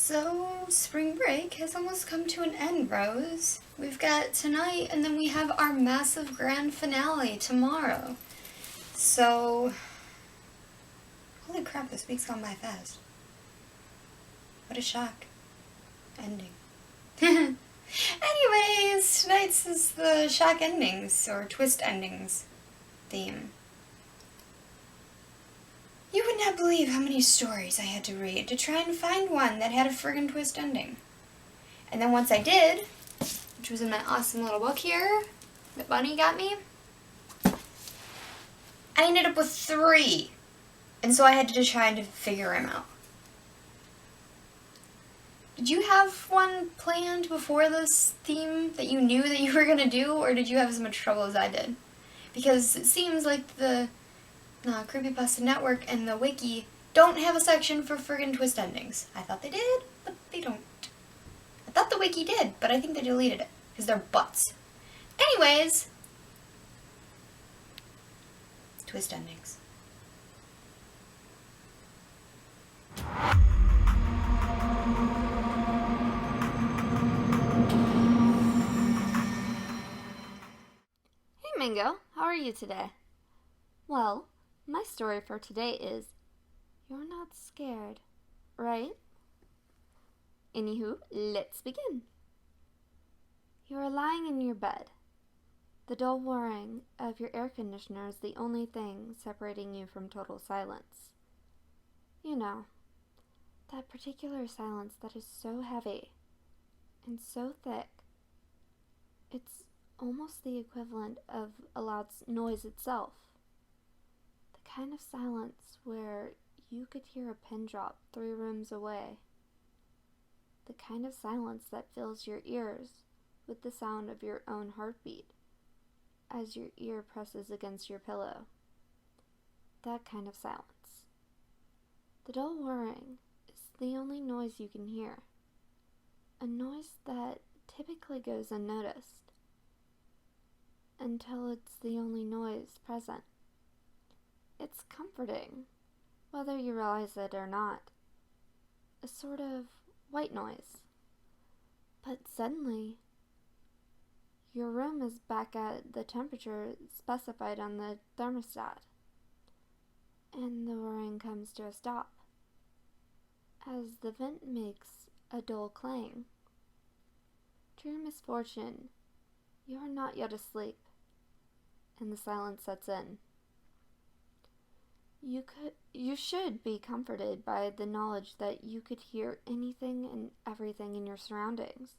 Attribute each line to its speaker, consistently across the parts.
Speaker 1: So, spring break has almost come to an end, Rose. We've got tonight, and then we have our massive grand finale tomorrow. So, holy crap, this week's gone by fast. What a shock. Ending. Anyways, tonight's is the shock endings, or twist endings theme. You would not believe how many stories I had to read to try and find one that had a friggin' twist ending. And then once I did, which was in my awesome little book here that Bunny got me, I ended up with 3. And so I had to try and figure them out. Did you have one planned before this theme that you knew that you were going to do, or did you have as much trouble as I did? Because it seems like the Creepypasta Network and the Wiki don't have a section for friggin' twist endings. I thought they did, but they don't. I thought the Wiki did, but I think they deleted it, because they're butts. Anyways, twist endings.
Speaker 2: Hey Mingo, how are you today? Well, my story for today is You're Not Scared, right? Anywho, let's begin. You are lying in your bed. The dull whirring of your air conditioner is the only thing separating you from total silence. You know, that particular silence that is so heavy and so thick, it's almost the equivalent of a loud noise itself. The kind of silence where you could hear a pin drop 3 rooms away. The kind of silence that fills your ears with the sound of your own heartbeat as your ear presses against your pillow. That kind of silence. The dull whirring is the only noise you can hear. A noise that typically goes unnoticed until it's the only noise present. It's comforting, whether you realize it or not. A sort of white noise. But suddenly, your room is back at the temperature specified on the thermostat, and the whirring comes to a stop as the vent makes a dull clang. To your misfortune, you are not yet asleep, and the silence sets in. You should be comforted by the knowledge that you could hear anything and everything in your surroundings,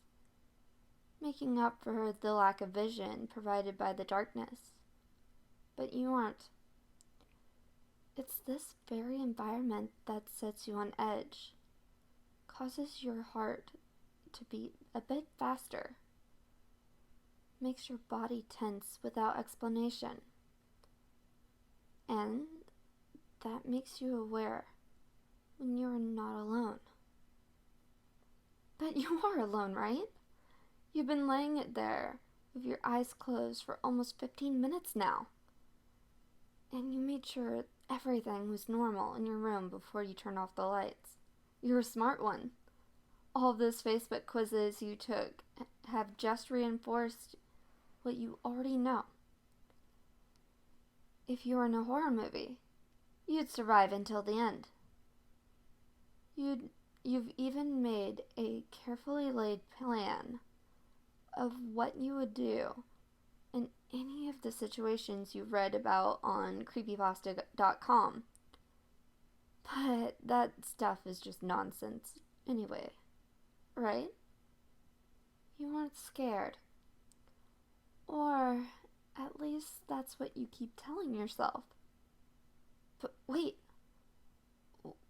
Speaker 2: making up for the lack of vision provided by the darkness. But you aren't. It's this very environment that sets you on edge, causes your heart to beat a bit faster, makes your body tense without explanation, and that makes you aware when you're not alone. But you are alone, right? You've been laying there with your eyes closed for almost 15 minutes now. And you made sure everything was normal in your room before you turned off the lights. You're a smart one. All those Facebook quizzes you took have just reinforced what you already know. If you were in a horror movie, you'd survive until the end. You've even made a carefully laid plan of what you would do in any of the situations you've read about on creepypasta.com. But that stuff is just nonsense anyway, right? You weren't scared. Or at least that's what you keep telling yourself. But wait,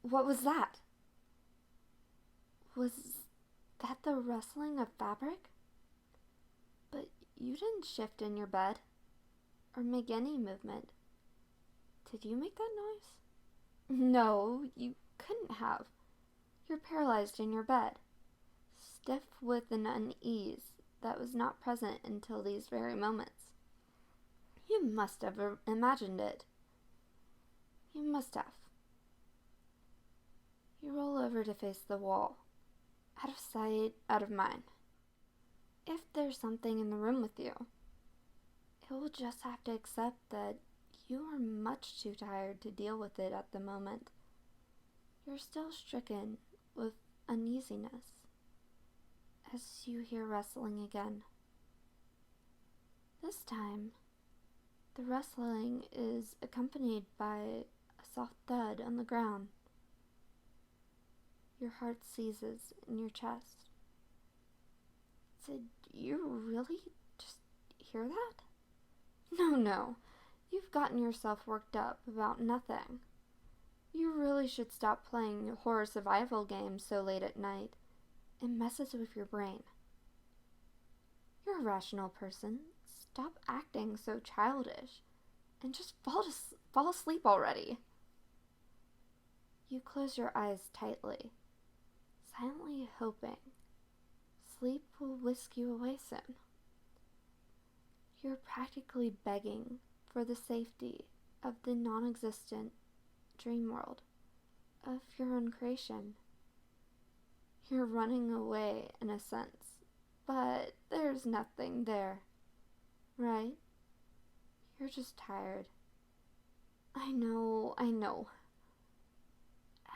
Speaker 2: what was that? Was that the rustling of fabric? But you didn't shift in your bed or make any movement. Did you make that noise? No, you couldn't have. You're paralyzed in your bed, stiff with an unease that was not present until these very moments. You must have imagined it. You must have. You roll over to face the wall, Out of sight, out of mind. If there's something in the room with you, it will just have to accept that you are much too tired to deal with it at the moment. You're still stricken with uneasiness as you hear rustling again. This time, the rustling is accompanied by a soft thud on the ground. Your heart seizes in your chest. Did you really just hear that? No. You've gotten yourself worked up about nothing. You really should stop playing horror survival games so late at night. It messes with your brain. You're a rational person. Stop acting so childish and just fall asleep already. You close your eyes tightly, silently hoping sleep will whisk you away soon. You're practically begging for the safety of the non-existent dream world of your own creation. You're running away in a sense, but there's nothing there, right? You're just tired. I know.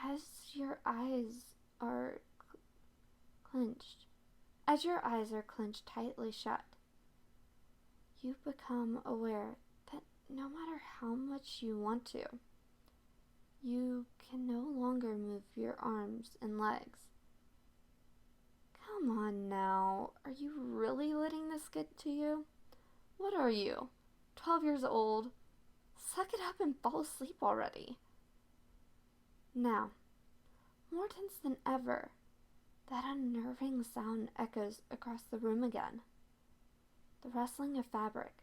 Speaker 2: As your eyes are clenched tightly shut, you become aware that no matter how much you want to, you can no longer move your arms and legs. Come on now, are you really letting this get to you? What are you, 12 years old? Suck it up and fall asleep already. Now, more tense than ever, that unnerving sound echoes across the room again. The rustling of fabric,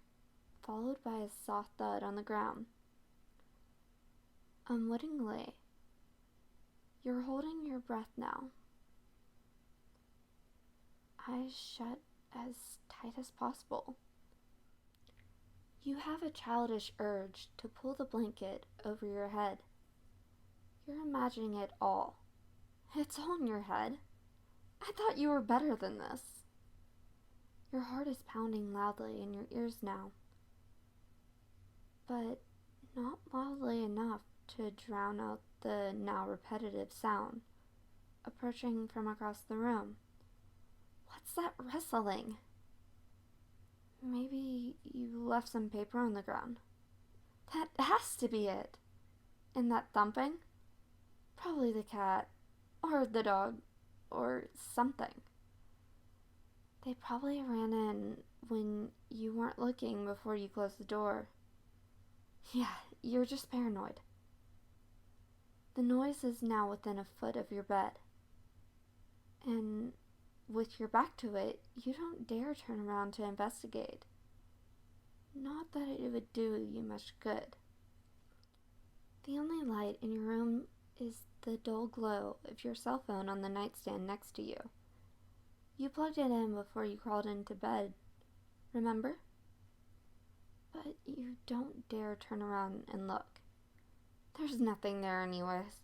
Speaker 2: followed by a soft thud on the ground. Unwittingly, you're holding your breath now. Eyes shut as tight as possible. You have a childish urge to pull the blanket over your head. You're imagining it all. It's all in your head. I thought you were better than this. Your heart is pounding loudly in your ears now, but not loudly enough to drown out the now repetitive sound approaching from across the room. What's that rustling? Maybe you left some paper on the ground. That has to be it. And that thumping? Probably the cat, or the dog, or something. They probably ran in when you weren't looking before you closed the door. Yeah, you're just paranoid. The noise is now within a foot of your bed. And with your back to it, you don't dare turn around to investigate. Not that it would do you much good. The only light in your room is the dull glow of your cell phone on the nightstand next to you. You plugged it in before you crawled into bed, remember? But you don't dare turn around and look. There's nothing there anyways.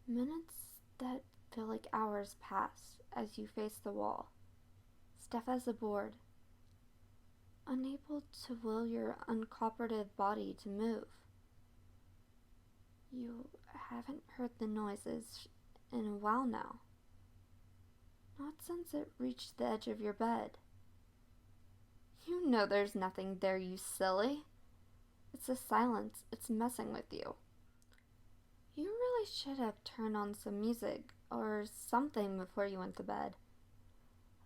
Speaker 2: Minutes that feel like hours pass as you face the wall, stiff as a board, unable to will your uncooperative body to move. You haven't heard the noises in a while now. Not since it reached the edge of your bed. You know there's nothing there, you silly. It's the silence. It's messing with you. You really should have turned on some music or something before you went to bed.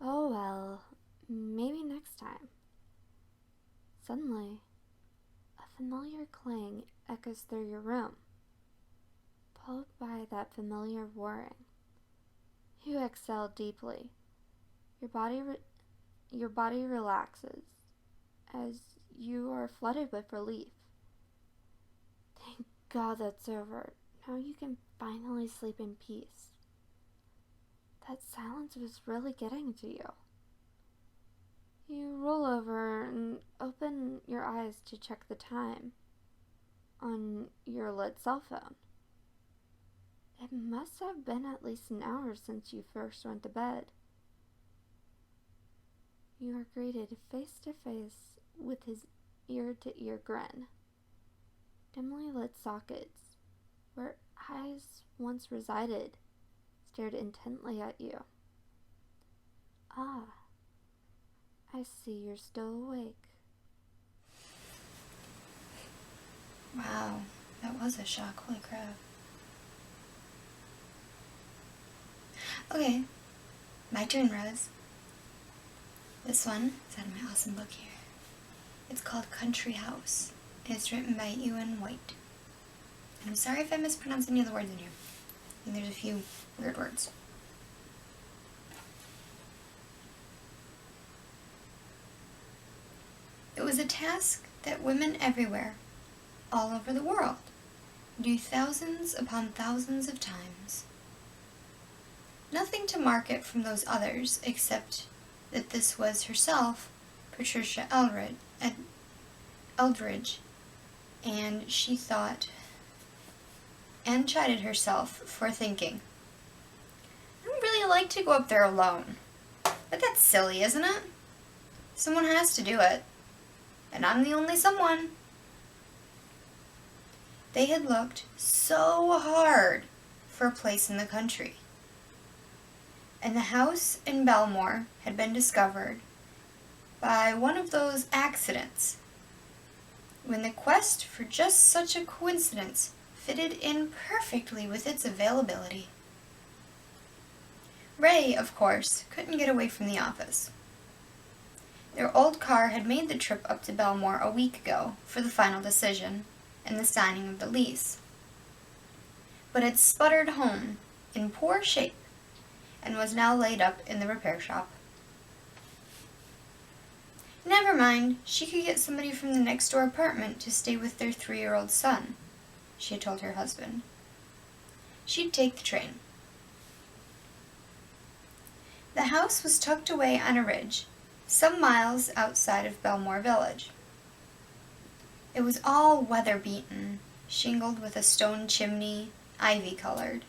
Speaker 2: Oh well, maybe next time. Suddenly, a familiar clang echoes through your room, followed by that familiar whirring. You exhale deeply. Your body relaxes as you are flooded with relief. Thank God that's over. Now you can finally sleep in peace. That silence was really getting to you. You roll over and open your eyes to check the time on your lit cell phone. It must have been at least an hour since you first went to bed. You are greeted face to face with his ear-to-ear grin. Dimly lit sockets, where eyes once resided, stared intently at you. Ah, I see you're still awake.
Speaker 1: Wow, that was a shock. Holy crap. Okay, my turn, Rose. This one is out of my awesome book here. It's called Country House. It's written by Ewen, Whyte. And I'm sorry if I mispronounce any of the words in here. And there's a few weird words. It was a task that women everywhere, all over the world, do thousands upon thousands of times. Nothing to mark it from those others except that this was herself, Patricia Eldridge, and she thought and chided herself for thinking, I don't really like to go up there alone. But that's silly, isn't it? Someone has to do it. And I'm the only someone. They had looked so hard for a place in the country. And the house in Belmore had been discovered by one of those accidents when the quest for just such a coincidence fitted in perfectly with its availability. Ray, of course, couldn't get away from the office. Their old car had made the trip up to Belmore a week ago for the final decision and the signing of the lease, but had sputtered home in poor shape and was now laid up in the repair shop. Never mind, she could get somebody from the next door apartment to stay with their 3-year-old son, she had told her husband. She'd take the train. The house was tucked away on a ridge, some miles outside of Belmore Village. It was all weather-beaten, shingled with a stone chimney, ivy-colored.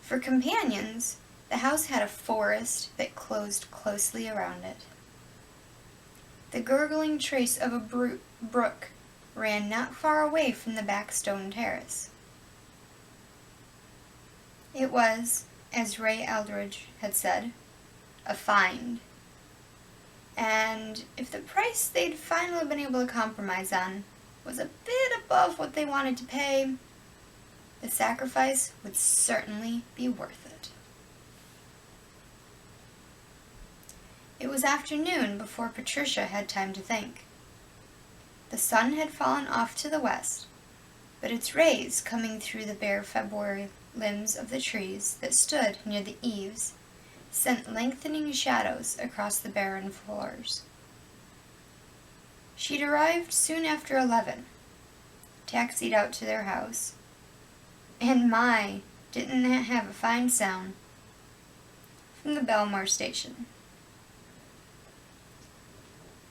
Speaker 1: For companions, the house had a forest that closed closely around it. The gurgling trace of a brook ran not far away from the back stone terrace. It was, as Ray Eldridge had said, a find. And if the price they'd finally been able to compromise on was a bit above what they wanted to pay, the sacrifice would certainly be worth it. It was afternoon before Patricia had time to think. The sun had fallen off to the west, but its rays coming through the bare February limbs of the trees that stood near the eaves sent lengthening shadows across the barren floors. She'd arrived soon after 11, taxied out to their house, and my, didn't that have a fine sound, from the Belmore station.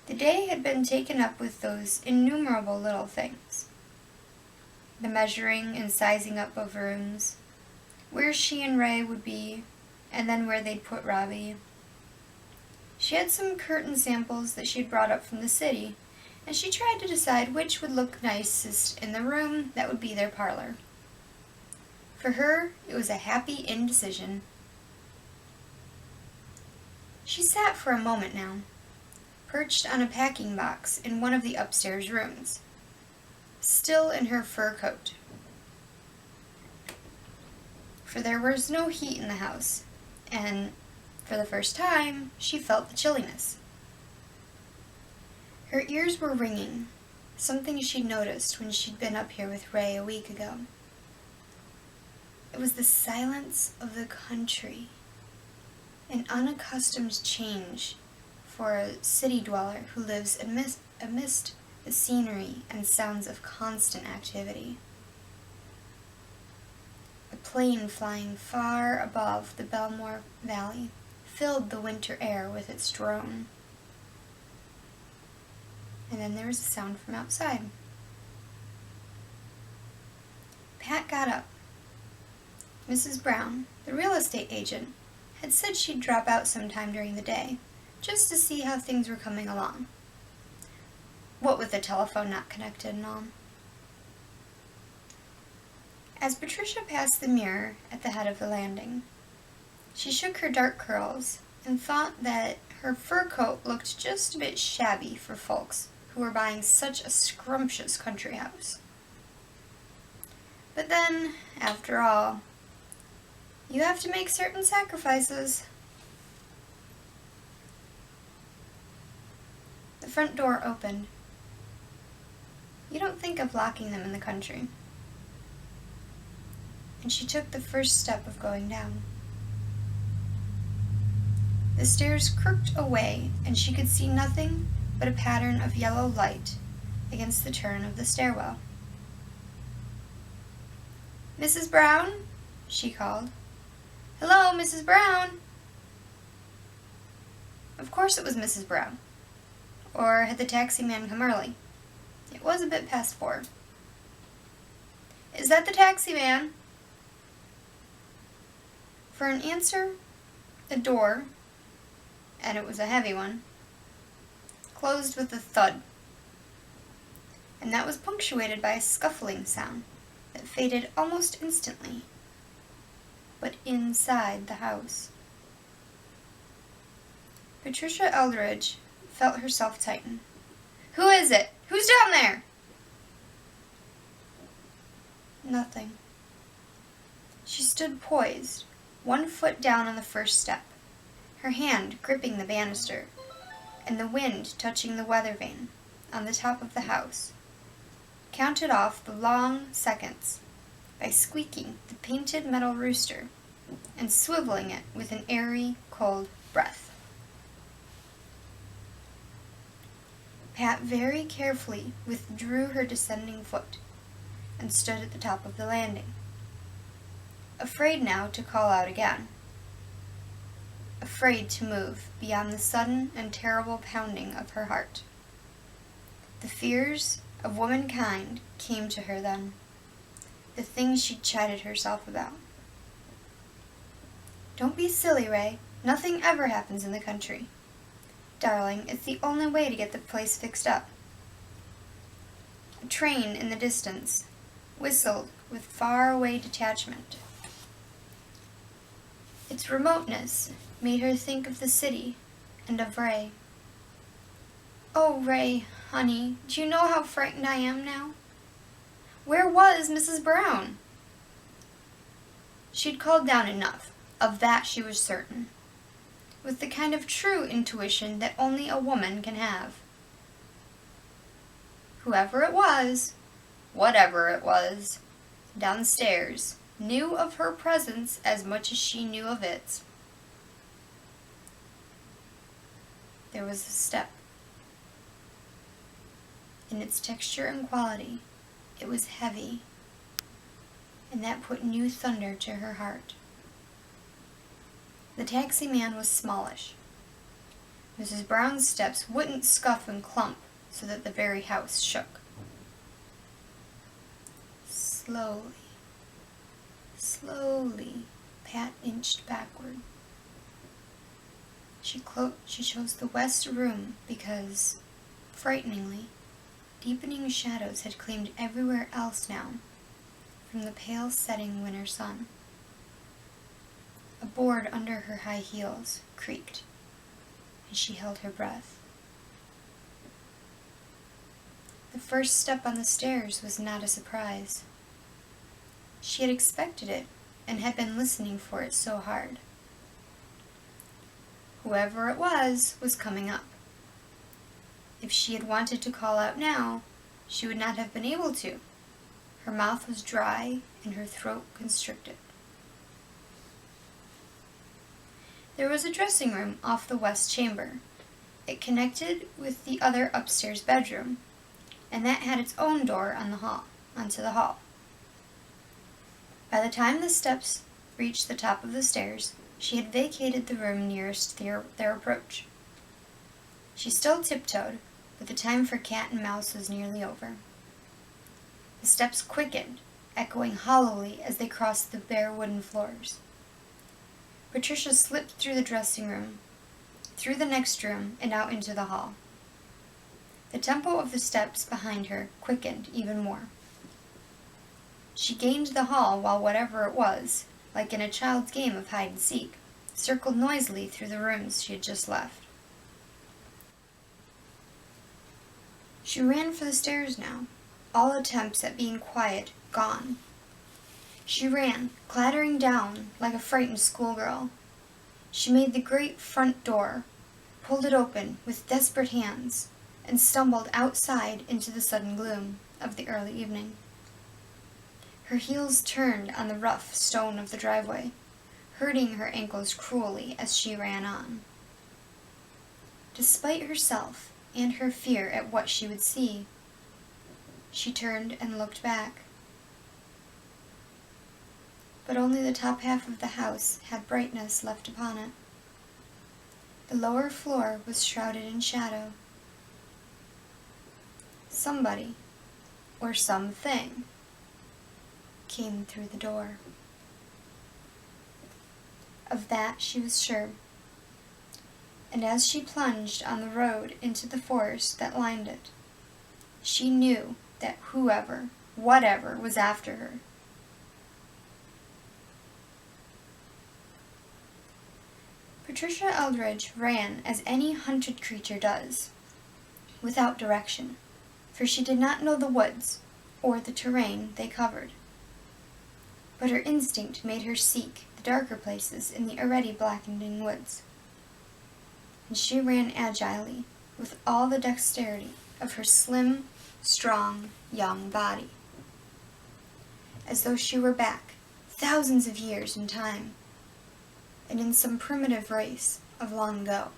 Speaker 1: The day had been taken up with those innumerable little things. The measuring and sizing up of rooms, where she and Ray would be, and then where they'd put Robbie. She had some curtain samples that she'd brought up from the city, and she tried to decide which would look nicest in the room that would be their parlor. For her, it was a happy indecision. She sat for a moment now, perched on a packing box in one of the upstairs rooms, still in her fur coat. For there was no heat in the house, and for the first time, she felt the chilliness. Her ears were ringing, something she'd noticed when she'd been up here with Ray a week ago. It was the silence of the country, an unaccustomed change for a city dweller who lives amidst the scenery and sounds of constant activity. A plane flying far above the Belmore Valley filled the winter air with its drone. And then there was a sound from outside. Pat got up, Mrs. Brown, the real estate agent, had said she'd drop out sometime during the day, just to see how things were coming along. What with the telephone not connected and all. As Patricia passed the mirror at the head of the landing, she shook her dark curls and thought that her fur coat looked just a bit shabby for folks who were buying such a scrumptious country house. But then, after all, you have to make certain sacrifices. The front door opened. You don't think of locking them in the country. And she took the first step of going down. The stairs crooked away, and she could see nothing but a pattern of yellow light against the turn of the stairwell. "Mrs. Brown?" she called. "Hello, Mrs. Brown." Of course it was Mrs. Brown. Or had the taxi man come early? It was a bit past 4. "Is that the taxi man?" For an answer, the door, and it was a heavy one, closed with a thud, and that was punctuated by a scuffling sound that faded almost instantly, but inside the house. Patricia Eldridge felt herself tighten. "Who is it? Who's down there?" Nothing. She stood poised, one foot down on the first step, her hand gripping the banister, and the wind touching the weather vane on the top of the house, counted off the long seconds by squeaking the painted metal rooster and swiveling it with an airy, cold breath. Pat very carefully withdrew her descending foot and stood at the top of the landing, afraid now to call out again, afraid to move beyond the sudden and terrible pounding of her heart. The fears of womankind came to her then, the things she'd chided herself about. "Don't be silly, Ray. Nothing ever happens in the country. Darling, it's the only way to get the place fixed up." A train in the distance whistled with far-away detachment. Its remoteness made her think of the city and of Ray. "Oh, Ray, honey, do you know how frightened I am now? Where was Mrs. Brown?" She'd called down enough, of that she was certain, with the kind of true intuition that only a woman can have. Whoever it was, whatever it was, downstairs, knew of her presence as much as she knew of its. There was a step. In its texture and quality, it was heavy, and that put new thunder to her heart. The taxi man was smallish. Mrs. Brown's steps wouldn't scuff and clump so that the very house shook. Slowly, slowly, Pat inched backward. She chose the west room because, frighteningly, deepening shadows had claimed everywhere else now, from the pale setting winter sun. A board under her high heels creaked, and she held her breath. The first step on the stairs was not a surprise. She had expected it and had been listening for it so hard. Whoever it was coming up. If she had wanted to call out now, she would not have been able to. Her mouth was dry and her throat constricted. There was a dressing room off the west chamber. It connected with the other upstairs bedroom, and that had its own door onto the hall. By the time the steps reached the top of the stairs, she had vacated the room nearest their approach. She still tiptoed, but the time for cat and mouse was nearly over. The steps quickened echoing hollowly as they crossed the bare wooden floors. Patricia slipped through the dressing room, through the next room, and out into the hall. The tempo of the steps behind her quickened even more. She gained the hall while whatever it was, like in a child's game of hide-and-seek, circled noisily through the rooms she had just left. She ran for the stairs now, all attempts at being quiet gone. She ran, clattering down like a frightened schoolgirl. She made the great front door, pulled it open with desperate hands, and stumbled outside into the sudden gloom of the early evening. Her heels turned on the rough stone of the driveway, hurting her ankles cruelly as she ran on. Despite herself and her fear at what she would see, she turned and looked back. But only the top half of the house had brightness left upon it. The lower floor was shrouded in shadow. Somebody, or something, came through the door. Of that she was sure. And as she plunged on the road into the forest that lined it, she knew that whoever, whatever, was after her. Patricia Eldridge ran as any hunted creature does, without direction, for she did not know the woods or the terrain they covered. But her instinct made her seek the darker places in the already blackening woods. And she ran agilely, with all the dexterity of her slim, strong, young body, as though she were back thousands of years in time, and in some primitive race of long ago.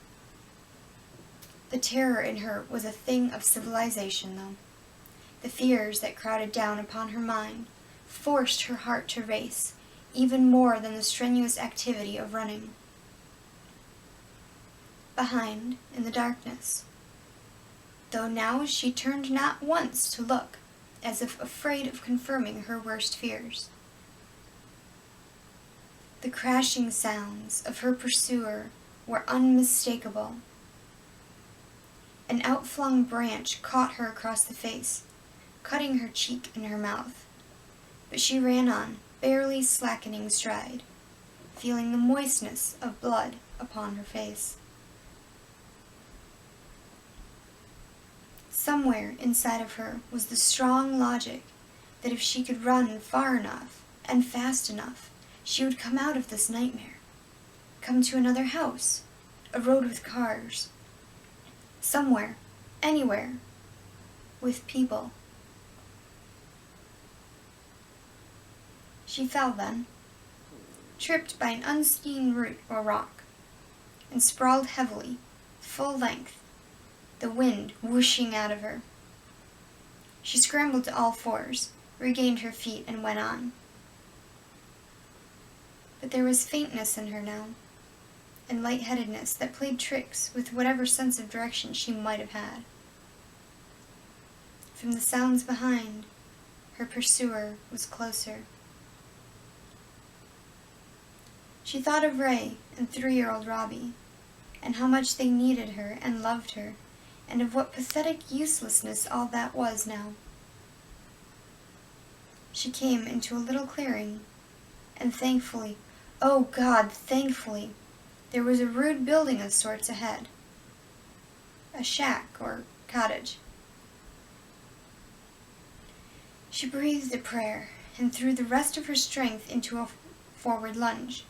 Speaker 1: The terror in her was a thing of civilization, though. The fears that crowded down upon her mind forced her heart to race, even more than the strenuous activity of running. Behind, in the darkness, though now she turned not once to look, as if afraid of confirming her worst fears. The crashing sounds of her pursuer were unmistakable. An outflung branch caught her across the face, cutting her cheek and her mouth. But she ran on, barely slackening stride, feeling the moistness of blood upon her face. Somewhere inside of her was the strong logic that if she could run far enough and fast enough, she would come out of this nightmare, come to another house, a road with cars, somewhere, anywhere, with people. She fell then, tripped by an unseen root or rock, and sprawled heavily, full length, the wind whooshing out of her. She scrambled to all fours, regained her feet, and went on. But there was faintness in her now, and lightheadedness that played tricks with whatever sense of direction she might have had. From the sounds behind, her pursuer was closer. She thought of Ray and 3-year-old Robbie, and how much they needed her and loved her, and of what pathetic uselessness all that was now. She came into a little clearing, and thankfully, oh God, thankfully, there was a rude building of sorts ahead. A shack or cottage. She breathed a prayer and threw the rest of her strength into a forward lunge.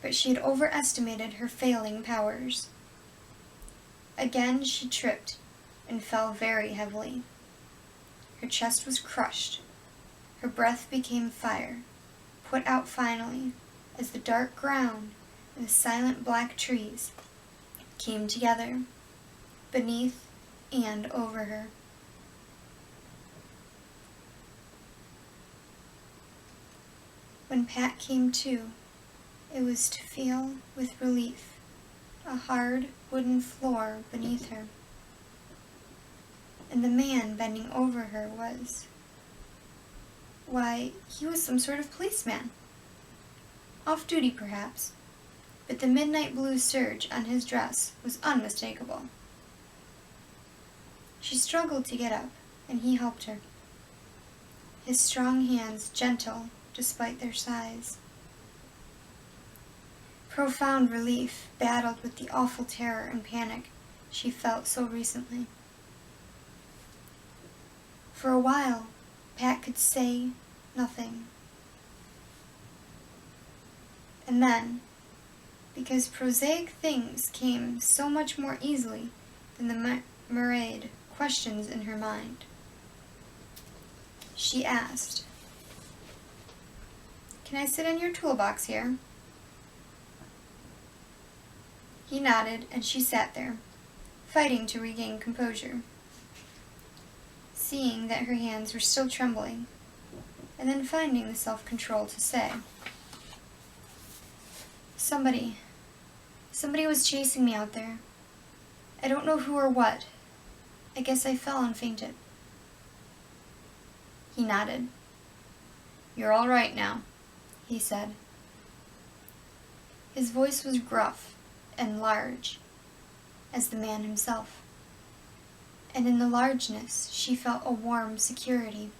Speaker 1: But she had overestimated her failing powers. Again she tripped and fell very heavily. Her chest was crushed. Her breath became fire, put out finally, as the dark ground and the silent black trees came together, beneath and over her. When Pat came to, it was to feel with relief a hard wooden floor beneath her. And the man bending over her was, Why, he was some sort of policeman. Off duty, perhaps, but the midnight blue serge on his dress was unmistakable. She struggled to get up, and he helped her, his strong hands gentle despite their size. Profound relief battled with the awful terror and panic she felt so recently. For a while, Pat could say nothing. And then, because prosaic things came so much more easily than the myriad questions in her mind, she asked, "Can I sit in your toolbox here?" He nodded, and she sat there, fighting to regain composure, seeing that her hands were still trembling, and then finding the self-control to say, Somebody was chasing me out there. I don't know who or what. I guess I fell and fainted." He nodded. "You're all right now," he said. His voice was gruff and large, as the man himself, and in the largeness she felt a warm security.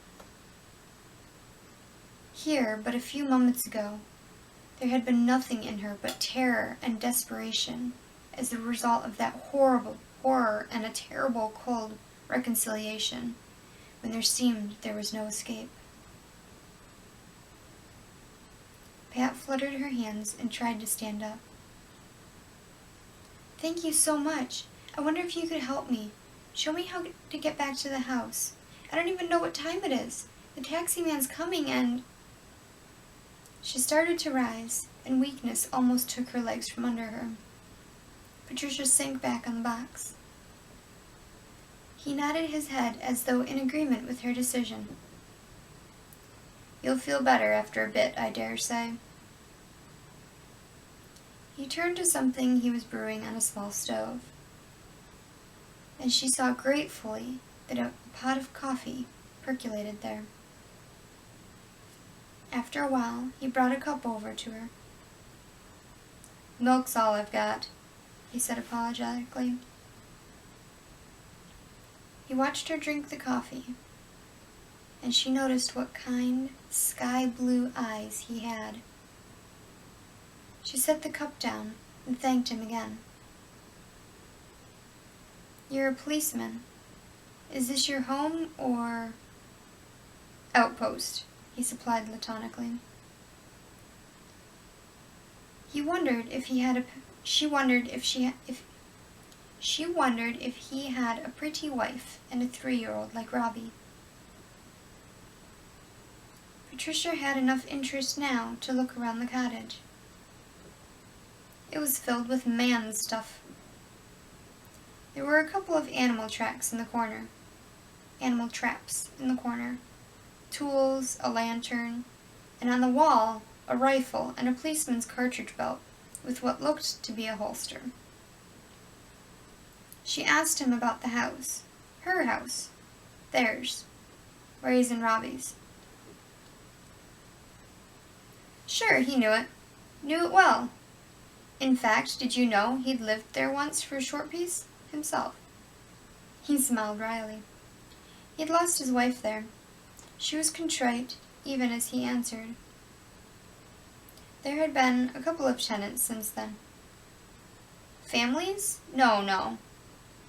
Speaker 1: Here, but a few moments ago, there had been nothing in her but terror and desperation as the result of that horrible horror and a terrible cold reconciliation when there seemed there was no escape. Pat fluttered her hands and tried to stand up. "Thank you so much. I wonder if you could help me. Show me how to get back to the house. I don't even know what time it is. The taxi man's coming and..." She started to rise, and weakness almost took her legs from under her. Patricia sank back on the box. He nodded his head as though in agreement with her decision. "You'll feel better after a bit, I dare say." He turned to something he was brewing on a small stove, and she saw gratefully that a pot of coffee percolated there. After a while, he brought a cup over to her. "Milk's all I've got," he said apologetically. He watched her drink the coffee, and she noticed what kind, sky-blue eyes he had. She set the cup down and thanked him again. "You're a policeman. Is this your home or..." "Outpost," he supplied laconically. She wondered if he had a pretty wife and a 3-year-old like Robbie. Patricia had enough interest now to look around the cottage. It was filled with man stuff. There were a couple of animal traps in the corner, tools, a lantern, and on the wall, a rifle and a policeman's cartridge belt with what looked to be a holster. She asked him about the house, her house, theirs, Ray's and Robbie's. Sure, he knew it well. In fact, did you know he'd lived there once for a short piece himself? He smiled wryly. He'd lost his wife there. She was contrite, even as he answered. There had been a couple of tenants since then. Families? No.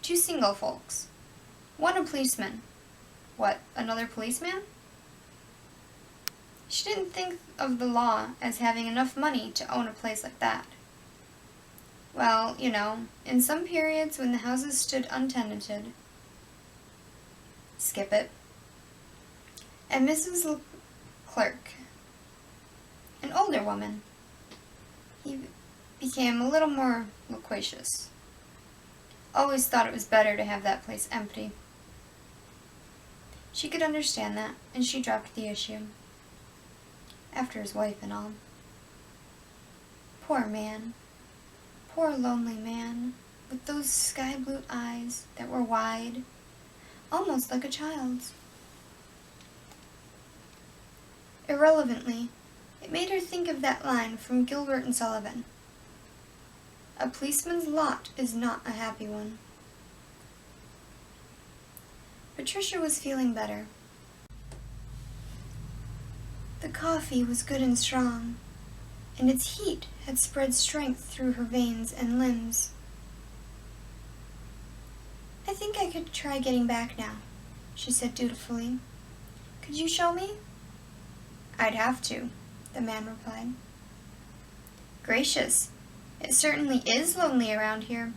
Speaker 1: 2 single folks. One a policeman. What, another policeman? She didn't think of the law as having enough money to own a place like that. Well, in some periods when the houses stood untenanted. Skip it. And Mrs. Clerk, an older woman. He became a little more loquacious. Always thought it was better to have that place empty. She could understand that, and she dropped the issue. After his wife and all. Poor man. Poor lonely man, with those sky-blue eyes that were wide, almost like a child's. Irrelevantly, it made her think of that line from Gilbert and Sullivan. A policeman's lot is not a happy one. Patricia was feeling better. The coffee was good and strong, and its heat had spread strength through her veins and limbs. I think I could try getting back now, she said dutifully. Could you show me? I'd have to, the man replied. Gracious, it certainly is lonely around here.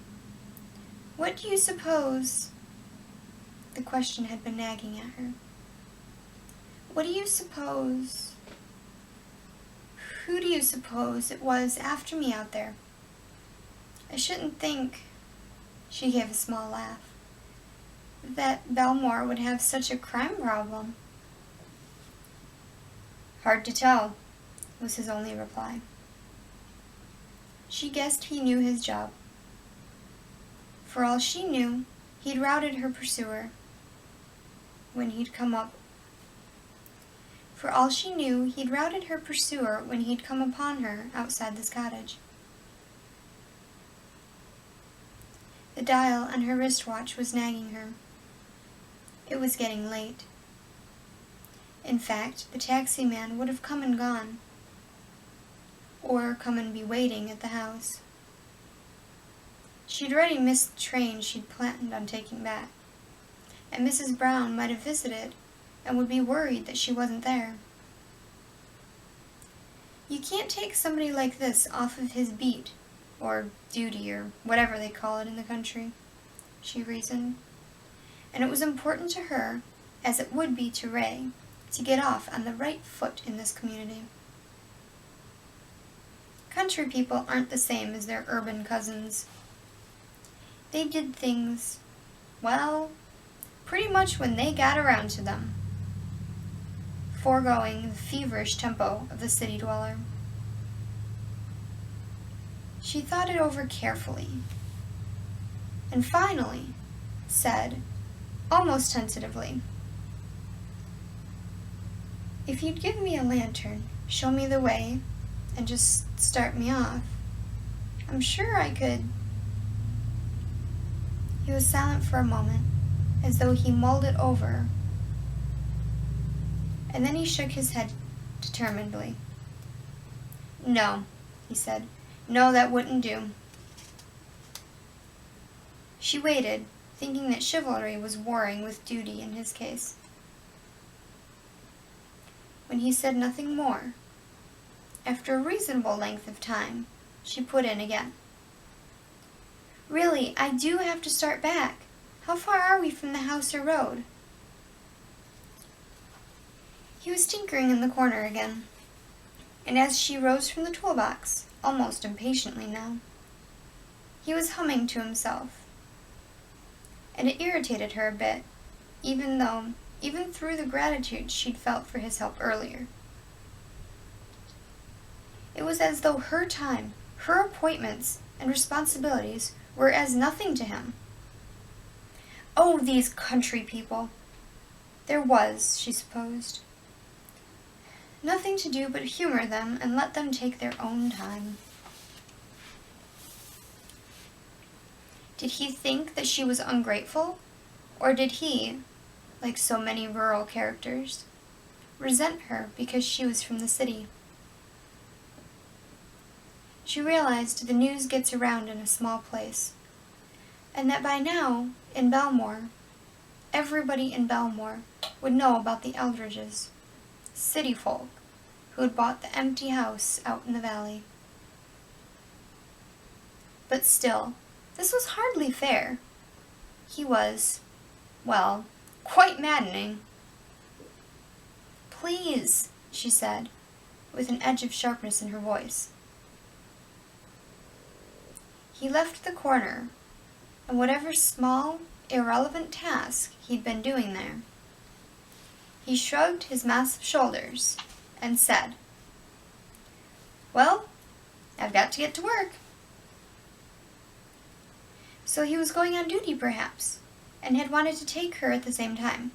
Speaker 1: What do you suppose? The question had been nagging at her. What do you suppose? Who do you suppose it was after me out there? I shouldn't think, she gave a small laugh, that Belmore would have such a crime problem. Hard to tell, was his only reply. She guessed he knew his job. For all she knew, he'd routed her pursuer when he'd come upon her outside this cottage. The dial on her wristwatch was nagging her. It was getting late. In fact, the taxi man would have come and gone, or come and be waiting at the house. She'd already missed the train she'd planned on taking back, and Mrs. Brown might have visited and would be worried that she wasn't there. You can't take somebody like this off of his beat, or duty, or whatever they call it in the country, she reasoned. And it was important to her, as it would be to Ray, to get off on the right foot in this community. Country people aren't the same as their urban cousins. They did things, well, pretty much when they got around to them, foregoing the feverish tempo of the city dweller. She thought it over carefully, and finally said, almost tentatively, if you'd give me a lantern, show me the way, and just start me off, I'm sure I could. He was silent for a moment, as though he mulled it over, and then he shook his head determinedly. No, he said. No, that wouldn't do. She waited, thinking that chivalry was warring with duty in his case. When he said nothing more, after a reasonable length of time, she put in again. Really, I do have to start back. How far are we from the house or road? He was tinkering in the corner again, and as she rose from the toolbox, almost impatiently now, he was humming to himself, and it irritated her a bit, even through the gratitude she'd felt for his help earlier. It was as though her time, her appointments, and responsibilities were as nothing to him. Oh, these country people! There was, she supposed, nothing to do but humor them and let them take their own time. Did he think that she was ungrateful, or did he, like so many rural characters, resent her because she was from the city? She realized the news gets around in a small place, and that by now, in Belmore, everybody in Belmore would know about the Eldridges, city folk who had bought the empty house out in the valley. But still, this was hardly fair. He was, well, quite maddening. Please, she said, with an edge of sharpness in her voice. He left the corner, and whatever small, irrelevant task he'd been doing there, he shrugged his massive shoulders and said, Well, I've got to get to work. So he was going on duty, perhaps, and had wanted to take her at the same time.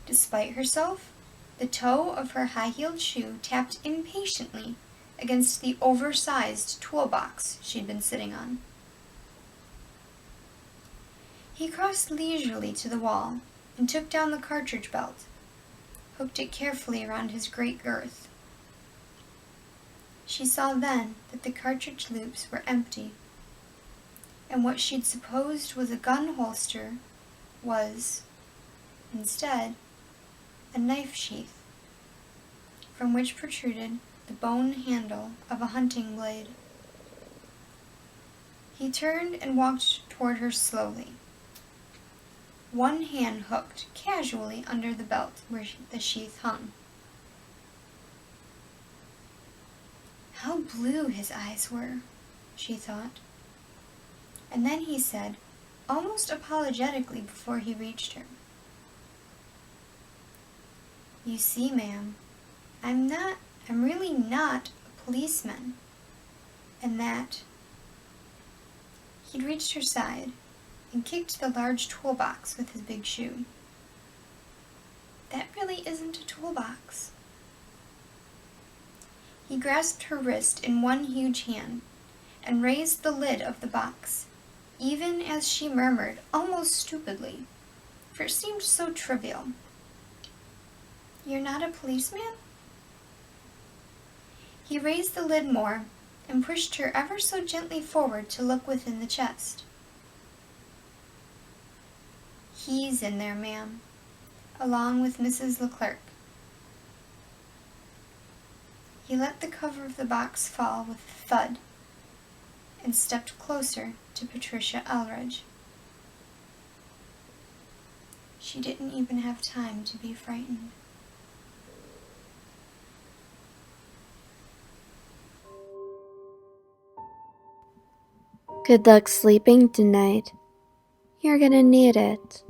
Speaker 1: Despite herself, The toe of her high-heeled shoe tapped impatiently against the oversized toolbox she'd been sitting on. He crossed leisurely to the wall and took down the cartridge belt, hooked it carefully around his great girth. She saw then that the cartridge loops were empty, and what she'd supposed was a gun holster was, instead, a knife sheath, from which protruded the bone handle of a hunting blade. He turned and walked toward her slowly, one hand hooked casually under the belt where the sheath hung. How blue his eyes were, she thought. And then he said, almost apologetically before he reached her, "You see, ma'am, I'm really not a policeman." And that he'd reached her side and kicked the large toolbox with his big shoe. "That really isn't a toolbox." He grasped her wrist in one huge hand and raised the lid of the box, even as she murmured, almost stupidly, for it seemed so trivial, "You're not a policeman?" He raised the lid more and pushed her ever so gently forward to look within the chest. "He's in there, ma'am, along with Mrs. Leclerc." He let the cover of the box fall with a thud and stepped closer to Patricia Elridge. She didn't even have time to be frightened.
Speaker 2: Good luck sleeping tonight. You're gonna need it.